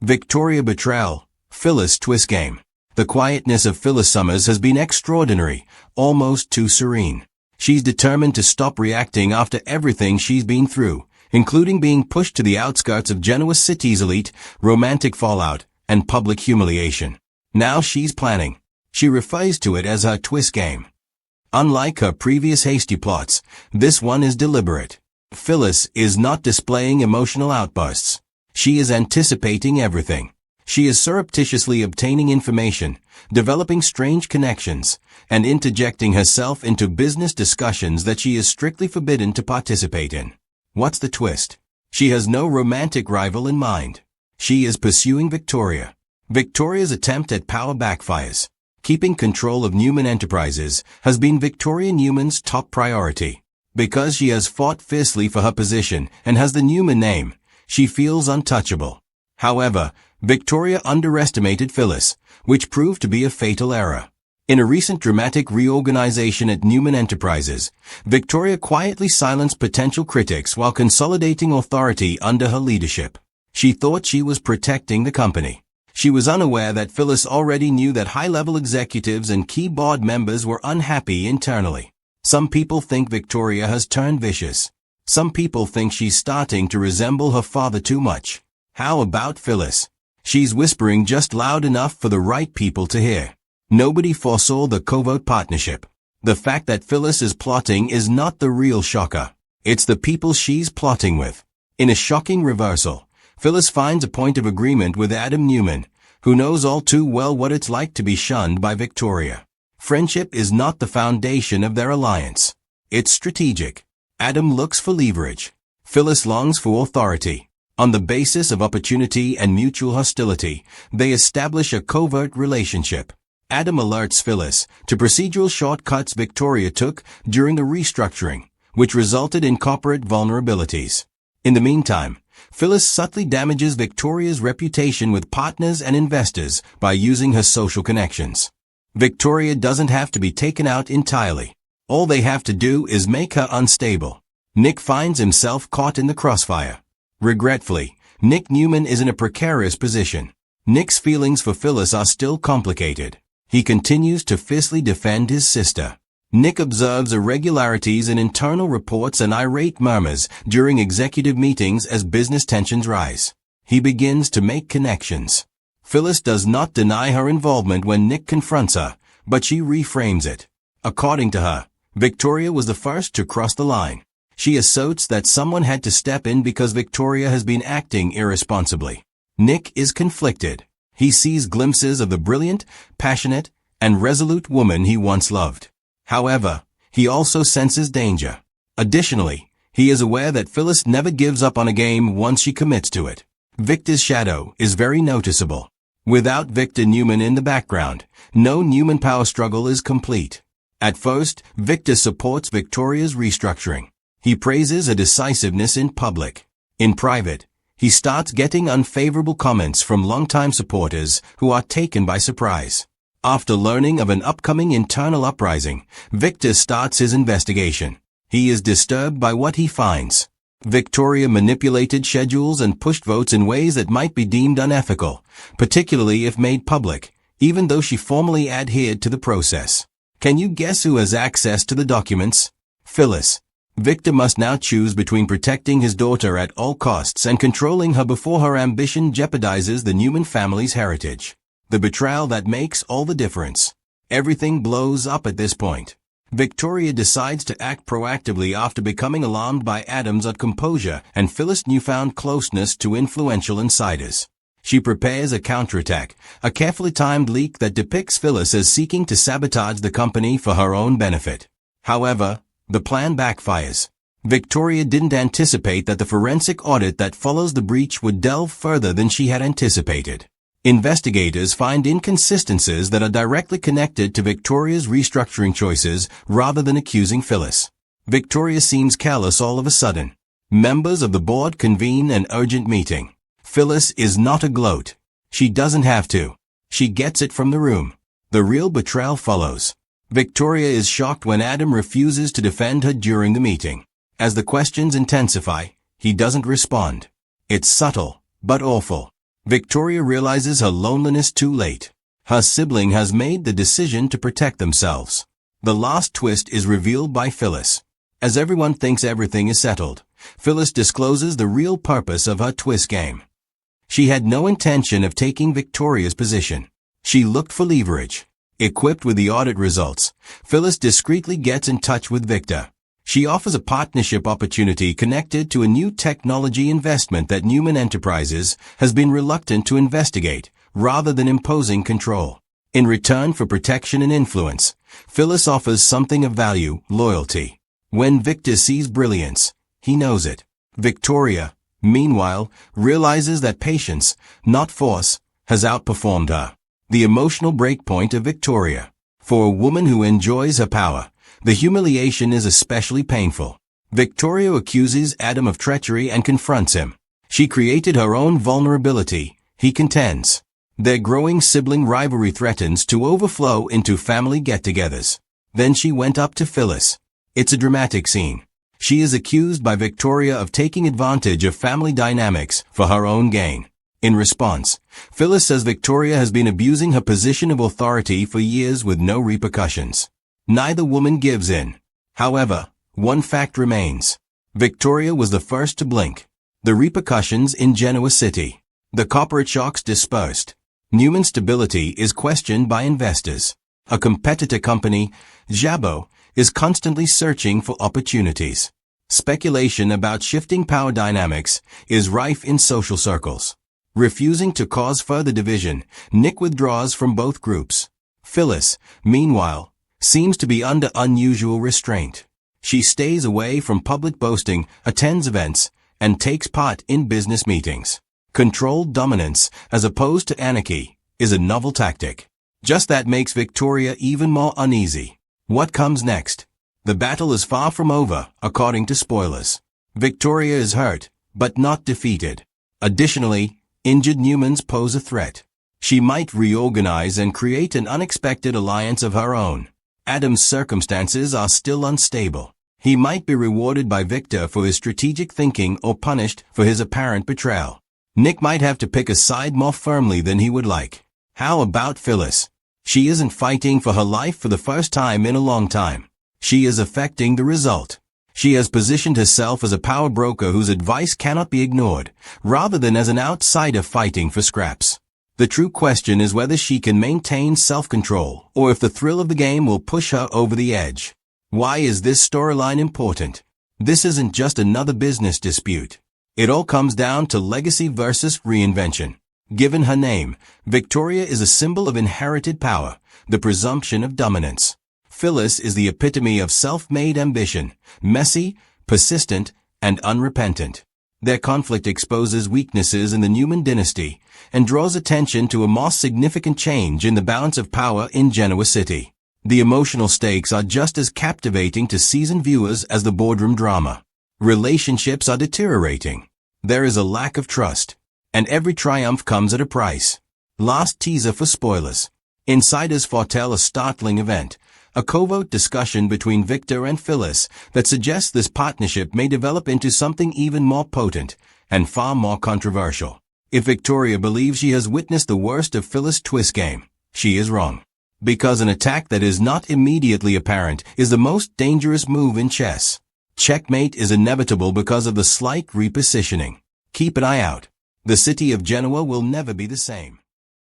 Victoria betrayal, Phyllis twist game. The quietness of Phyllis Summers has been extraordinary, almost too serene. She's determined to stop reacting after everything she's been through, including being pushed to the outskirts of Genoa City's elite, romantic fallout, and public humiliation. Now she's planning. She refers to it as her twist game. Unlike her previous hasty plots, this one is deliberate. Phyllis is not displaying emotional outbursts. She is anticipating everything. She is surreptitiously obtaining information, developing strange connections, and interjecting herself into business discussions that she is strictly forbidden to participate in. What's the twist? She has no romantic rival in mind. She is pursuing Victoria. Victoria's attempt at power backfires. Keeping control of Newman Enterprises has been Victoria Newman's top priority. Because she has fought fiercely for her position and has the Newman name, she feels untouchable. However, Victoria underestimated Phyllis, which proved to be a fatal error. In a recent dramatic reorganization at Newman Enterprises, Victoria quietly silenced potential critics while consolidating authority under her leadership. She thought she was protecting the company. She was unaware that Phyllis already knew that high-level executives and key board members were unhappy internally. Some people think Victoria has turned vicious. Some people think she's starting to resemble her father too much. How about Phyllis? She's whispering just loud enough for the right people to hear. Nobody foresaw the covert partnership. The fact that Phyllis is plotting is not the real shocker. It's the people she's plotting with. In a shocking reversal, Phyllis finds a point of agreement with Adam Newman, who knows all too well what it's like to be shunned by Victoria. Friendship is not the foundation of their alliance. It's strategic. Adam looks for leverage. Phyllis longs for authority. On the basis of opportunity and mutual hostility, they establish a covert relationship. Adam alerts Phyllis to procedural shortcuts Victoria took during the restructuring, which resulted in corporate vulnerabilities. In the meantime, Phyllis subtly damages Victoria's reputation with partners and investors by using her social connections. Victoria doesn't have to be taken out entirely. All they have to do is make her unstable. Nick finds himself caught in the crossfire. Regretfully, Nick Newman is in a precarious position. Nick's feelings for Phyllis are still complicated. He continues to fiercely defend his sister. Nick observes irregularities in internal reports and irate murmurs during executive meetings as business tensions rise. He begins to make connections. Phyllis does not deny her involvement when Nick confronts her, but she reframes it. According to her, Victoria was the first to cross the line. She asserts that someone had to step in because Victoria has been acting irresponsibly. Nick is conflicted. He sees glimpses of the brilliant, passionate, and resolute woman he once loved. However, he also senses danger. Additionally, he is aware that Phyllis never gives up on a game once she commits to it. Victor's shadow is very noticeable. Without Victor Newman in the background, no Newman power struggle is complete. At first, Victor supports Victoria's restructuring. He praises her decisiveness in public. In private, he starts getting unfavorable comments from longtime supporters who are taken by surprise. After learning of an upcoming internal uprising, Victor starts his investigation. He is disturbed by what he finds. Victoria manipulated schedules and pushed votes in ways that might be deemed unethical, particularly if made public, even though she formally adhered to the process. Can you guess who has access to the documents? Phyllis. Victor must now choose between protecting his daughter at all costs and controlling her before her ambition jeopardizes the Newman family's heritage. The betrayal that makes all the difference. Everything blows up at this point. Victoria decides to act proactively after becoming alarmed by Adam's composure and Phyllis' newfound closeness to influential insiders. She prepares a counterattack, a carefully timed leak that depicts Phyllis as seeking to sabotage the company for her own benefit. However, the plan backfires. Victoria didn't anticipate that the forensic audit that follows the breach would delve further than she had anticipated. Investigators find inconsistencies that are directly connected to Victoria's restructuring choices rather than accusing Phyllis. Victoria seems callous all of a sudden. Members of the board convene an urgent meeting. Phyllis is not a gloat. She doesn't have to. She gets it from the room. The real betrayal follows. Victoria is shocked when Adam refuses to defend her during the meeting. As the questions intensify, he doesn't respond. It's subtle, but awful. Victoria realizes her loneliness too late. Her sibling has made the decision to protect themselves. The last twist is revealed by Phyllis. As everyone thinks everything is settled, Phyllis discloses the real purpose of her twist game. She had no intention of taking Victoria's position. She looked for leverage. Equipped with the audit results, Phyllis discreetly gets in touch with Victor. She offers a partnership opportunity connected to a new technology investment that Newman Enterprises has been reluctant to investigate, rather than imposing control. In return for protection and influence, Phyllis offers something of value, loyalty. When Victor sees brilliance, he knows it. Victoria, meanwhile, realizes that patience, not force, has outperformed her. The emotional breakpoint of Victoria. For a woman who enjoys her power, the humiliation is especially painful. Victoria accuses Adam of treachery and confronts him. She created her own vulnerability, he contends. Their growing sibling rivalry threatens to overflow into family get-togethers. Then she went up to Phyllis. It's a dramatic scene. She is accused by Victoria of taking advantage of family dynamics for her own gain. In response, Phyllis says Victoria has been abusing her position of authority for years with no repercussions. Neither woman gives in. However, one fact remains. Victoria was the first to blink. The repercussions in Genoa City. The corporate shocks dispersed. Newman's stability is questioned by investors. A competitor company, Jabot, is constantly searching for opportunities. Speculation about shifting power dynamics is rife in social circles. Refusing to cause further division, Nick withdraws from both groups. Phyllis, meanwhile, seems to be under unusual restraint. She stays away from public boasting, attends events, and takes part in business meetings. Controlled dominance, as opposed to anarchy, is a novel tactic. Just that makes Victoria even more uneasy. What comes next? The battle is far from over, according to spoilers. Victoria is hurt, but not defeated. Additionally, injured Newmans pose a threat. She might reorganize and create an unexpected alliance of her own. Adam's circumstances are still unstable. He might be rewarded by Victor for his strategic thinking or punished for his apparent betrayal. Nick might have to pick a side more firmly than he would like. How about Phyllis? She isn't fighting for her life for the first time in a long time. She is affecting the result. She has positioned herself as a power broker whose advice cannot be ignored, rather than as an outsider fighting for scraps. The true question is whether she can maintain self-control, or if the thrill of the game will push her over the edge. Why is this storyline important? This isn't just another business dispute. It all comes down to legacy versus reinvention. Given her name, Victoria is a symbol of inherited power, the presumption of dominance. Phyllis is the epitome of self-made ambition, messy, persistent, and unrepentant. Their conflict exposes weaknesses in the Newman dynasty and draws attention to a more significant change in the balance of power in Genoa City. The emotional stakes are just as captivating to seasoned viewers as the boardroom drama. Relationships are deteriorating. There is a lack of trust. And every triumph comes at a price. Last teaser for spoilers. Insiders foretell a startling event, a covert discussion between Victor and Phyllis that suggests this partnership may develop into something even more potent and far more controversial. If Victoria believes she has witnessed the worst of Phyllis' twist game, she is wrong. Because an attack that is not immediately apparent is the most dangerous move in chess. Checkmate is inevitable because of the slight repositioning. Keep an eye out. The city of Genoa will never be the same.